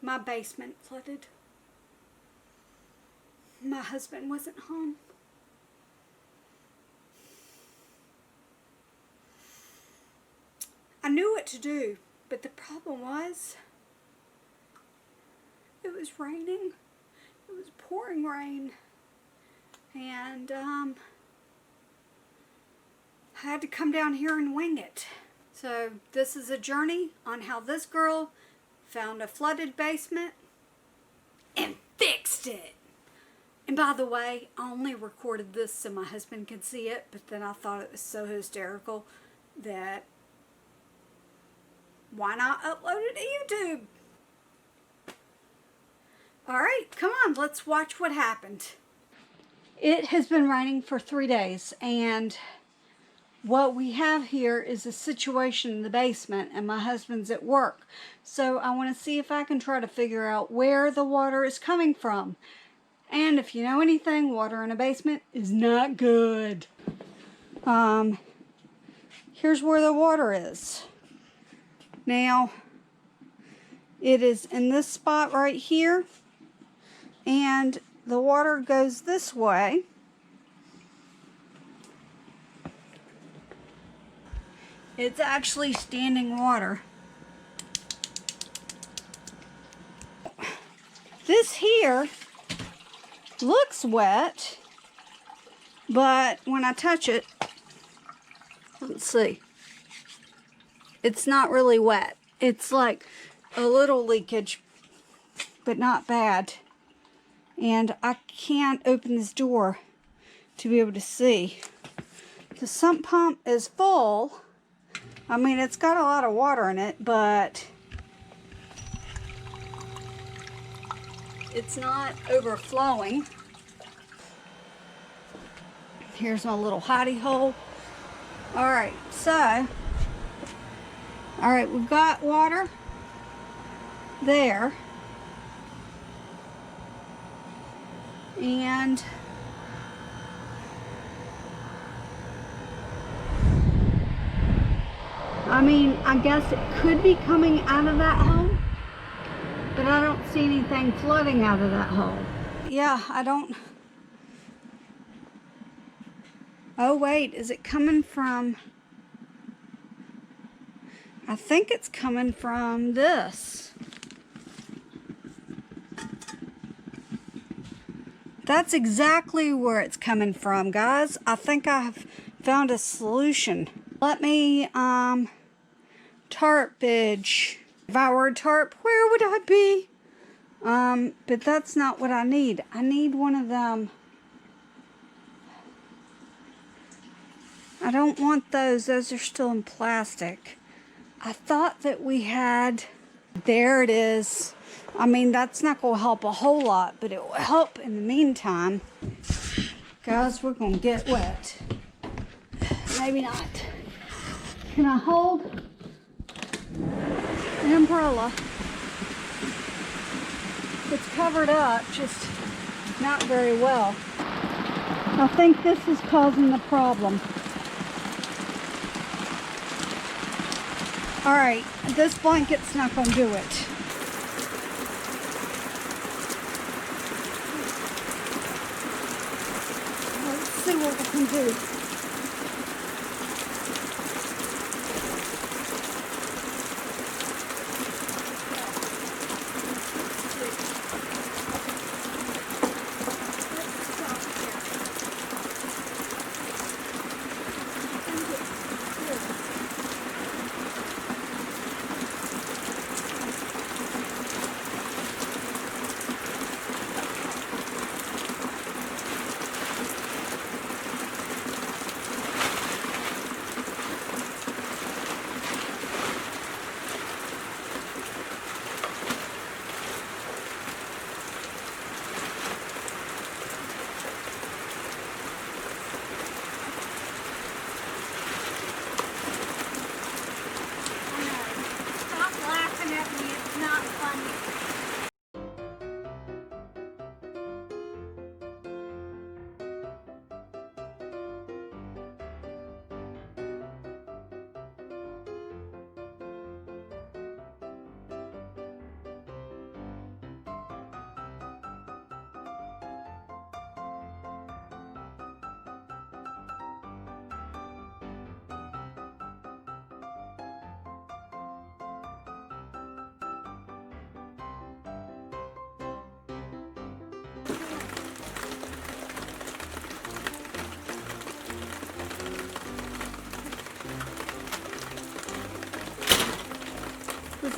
My basement flooded. My husband wasn't home. I knew what to do, but the problem was it was raining. It was pouring rain. And I had to come down here and wing it. So this is a journey on how this girl found a flooded basement and fixed it. And by the way, I only recorded this so my husband could see it, but then I thought it was so hysterical that why not upload it to YouTube? Alright, come on, let's watch what happened. It has been raining for 3 days, and what we have here is a situation in the basement, and my husband's at work. So I want to see if I can try to figure out where the water is coming from. And if you know anything, water in a basement is not good. Here's where the water is. Now, it is in this spot right here, and the water goes this way. It's actually standing water. This here looks wet, but when I touch it, let's see, it's not really wet. It's like a little leakage, but not bad. And I can't open this door to be able to see. The sump pump is full. I mean, it's got a lot of water in it, but it's not overflowing. Here's my little hidey hole. Alright, so, alright, we've got water there. And I mean, I guess it could be coming out of that hole, but I don't see anything flooding out of that hole. Yeah, I don't. Oh wait, is it coming from? I think it's coming from this. That's exactly where it's coming from, guys. I think I've found a solution. Let me tarpage. If I were a tarp, where would I be? But that's not what I need. I need one of them. I don't want those. Those are still in plastic. I thought that we had. There it is. I mean, that's not going to help a whole lot, but it will help in the meantime. Guys, we're going to get wet. Maybe not. Can I hold an umbrella? It's covered up, just not very well. I think this is causing the problem. Alright, this blanket's not going to do it. Let's see what we can do.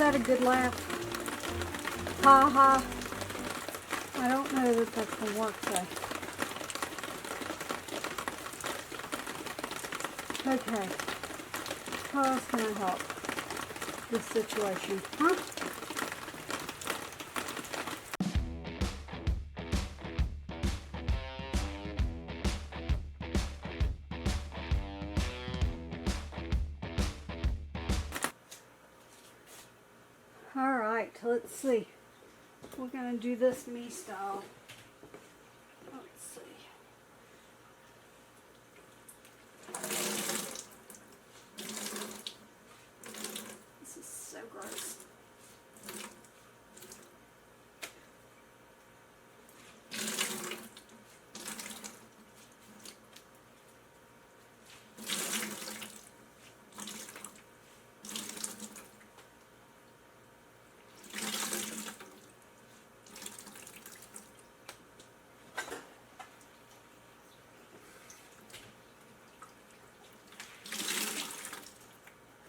that a good laugh? Ha ha. I don't know that that's going to work though. Okay. How else can I help this situation? Huh? Alright, let's see. We're going to do this me style. Let's see. This is so gross.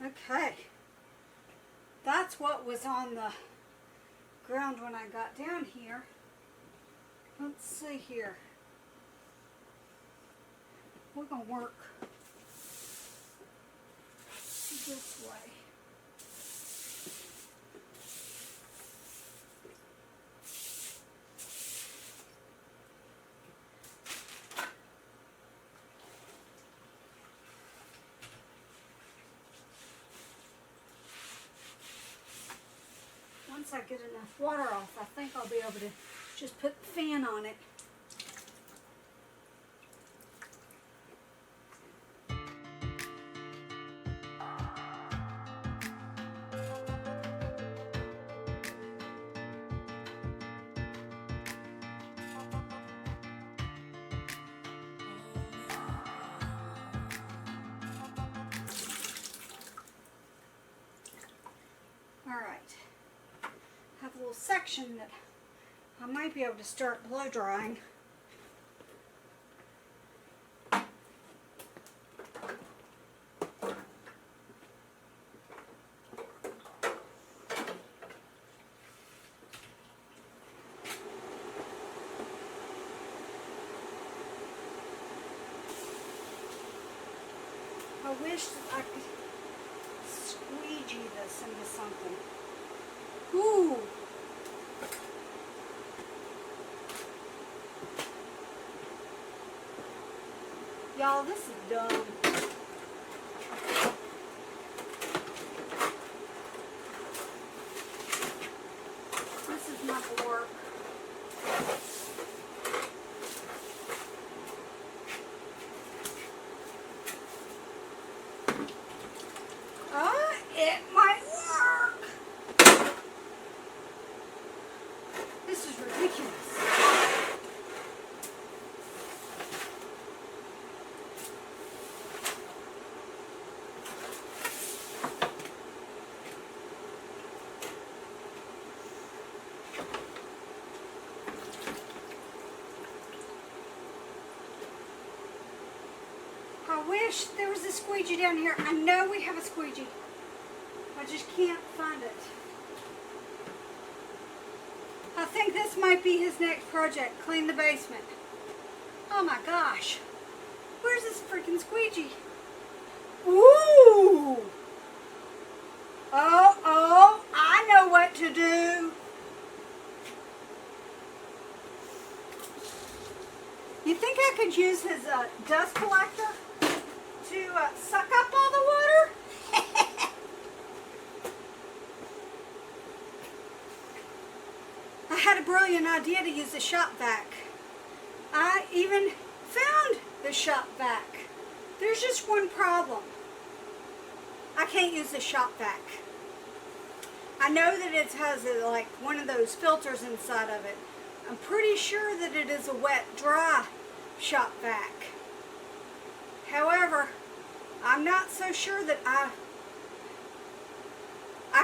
Okay, that's what was on the ground when I got down here. Let's see here. We're going to work this way. Once I get enough water off, I think I'll be able to just put the fan on it. Alright, I have a little section that I might be able to start blow drying. I wish that I could squeegee this into something. Ooh! Y'all, this is dumb. This is not gonna work. It might work. This is ridiculous. I wish there was a squeegee down here. I know we have a squeegee. I just can't find it. I think this might be his next project, clean the basement. Oh my gosh. Where's this freaking squeegee? Ooh! Oh, I know what to do. You think I could use his dust collector to suck up all the water? I had a brilliant idea to use the shop vac. I even found the shop vac. There's just one problem. I can't use the shop vac. I know that it has like one of those filters inside of it. I'm pretty sure that it is a wet, dry shop vac. However, I'm not so sure that I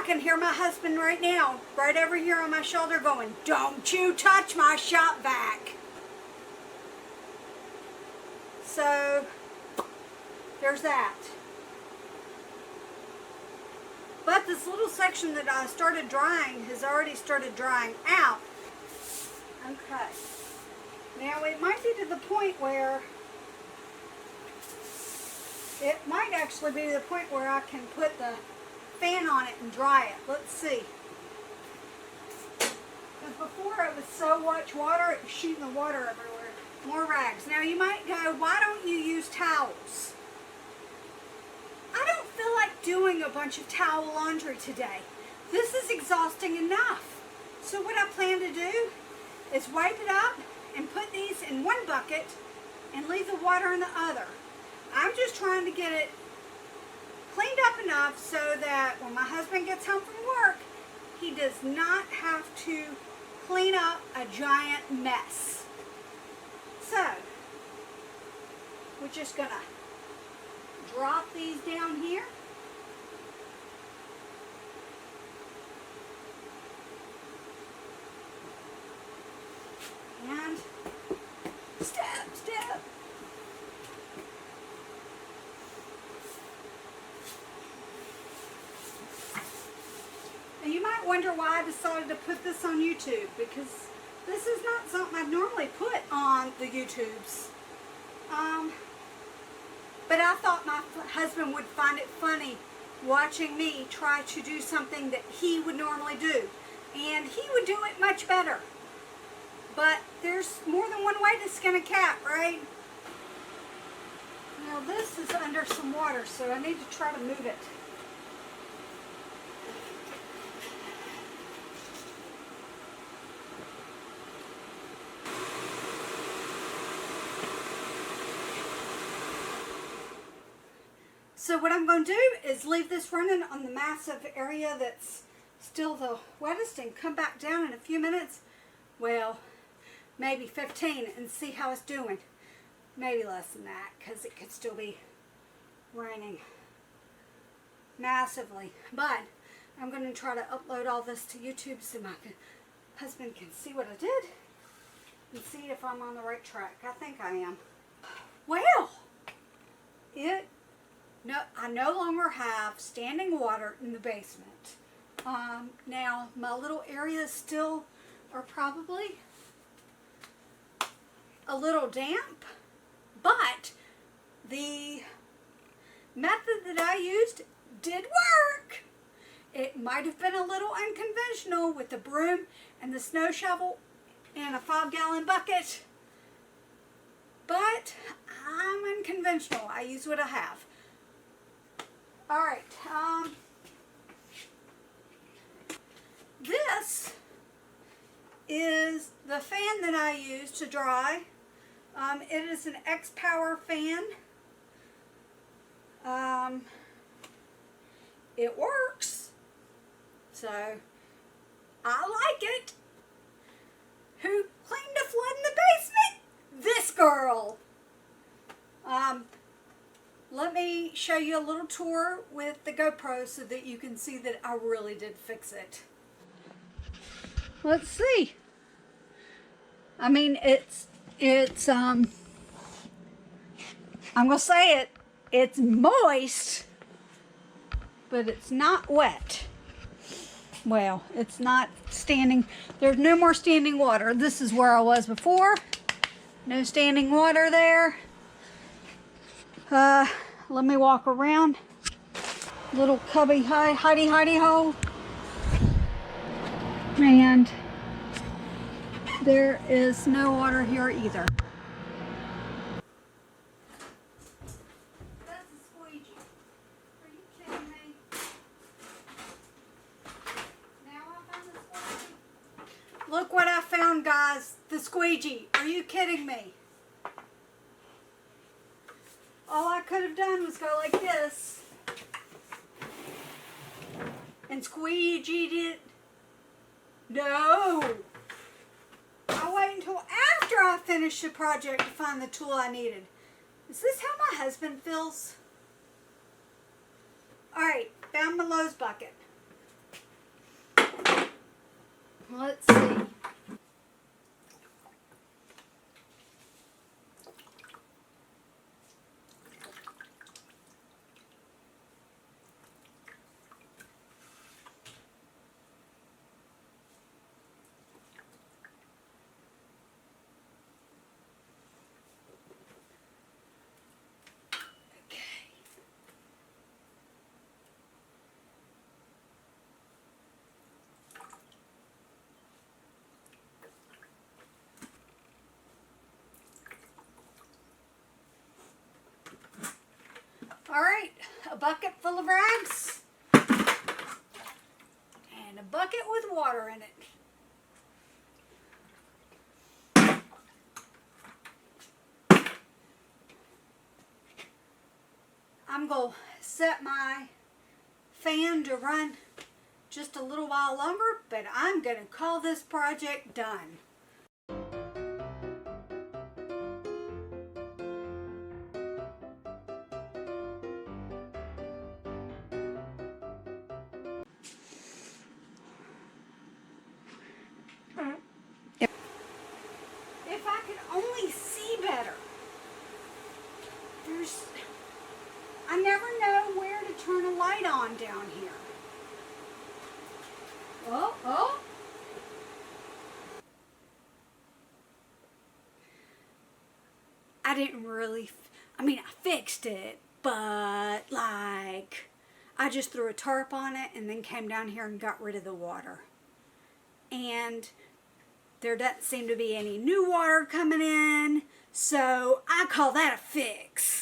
can hear my husband right now, right over here on my shoulder going, "Don't you touch my shop vac." So, there's that. But this little section that I started drying has already started drying out. Okay. Now it might be to the point where, it might actually be to the point where I can put the fan on it and dry it. Let's see. Because before it was so much water, it was shooting the water everywhere. More rags. Now you might go, why don't you use towels? I don't feel like doing a bunch of towel laundry today. This is exhausting enough. So what I plan to do is wipe it up and put these in one bucket and leave the water in the other. I'm just trying to get it cleaned up enough so that when my husband gets home from work, he does not have to clean up a giant mess. So, we're just going to drop these down here. And step. And you might wonder why I decided to put this on YouTube, because this is not something I normally put on the YouTubes. But I thought my husband would find it funny watching me try to do something that he would normally do. And he would do it much better. But there's more than one way to skin a cat, right? Now this is under some water, so I need to try to move it. So what I'm going to do is leave this running on the massive area that's still the wettest and come back down in a few minutes. Well, maybe 15, and see how it's doing. Maybe less than that, because it could still be raining massively. But I'm going to try to upload all this to YouTube so my husband can see what I did and see if I'm on the right track. I think I am. Well, I no longer have standing water in the basement. Now, my little areas still are probably a little damp, but the method that I used did work. It might have been a little unconventional with the broom and the snow shovel and a 5-gallon bucket, but I'm unconventional. I use what I have. All right, this is the fan that I use to dry. It is an X-Power fan. It works, so I like it. Who cleaned a flood in the basement? This girl. Let me show you a little tour with the GoPro so that you can see that I really did fix it. Let's see. I mean, I'm gonna say it's moist, but it's not wet. Well, it's not standing. There's no more standing water. This is where I was before. No standing water there. Let me walk around. Little cubby hidey hole. And there is no water here either. That's a squeegee. Are you kidding me? Now I found the squeegee. Look what I found, guys. The squeegee. Are you kidding me? All I could have done was go like this and squeegeed it. No! I'll wait until after I finish the project to find the tool I needed. Is this how my husband feels? Alright, found my Lowe's bucket. Let's see. a bucket full of rags and a bucket with water in it. I'm going to set my fan to run just a little while longer, but I'm going to call this project done. If I could only see better. I never know where to turn a light on down here. Oh. I didn't really, I fixed it, but like, I just threw a tarp on it and then came down here and got rid of the water. And there doesn't seem to be any new water coming in, so I call that a fix.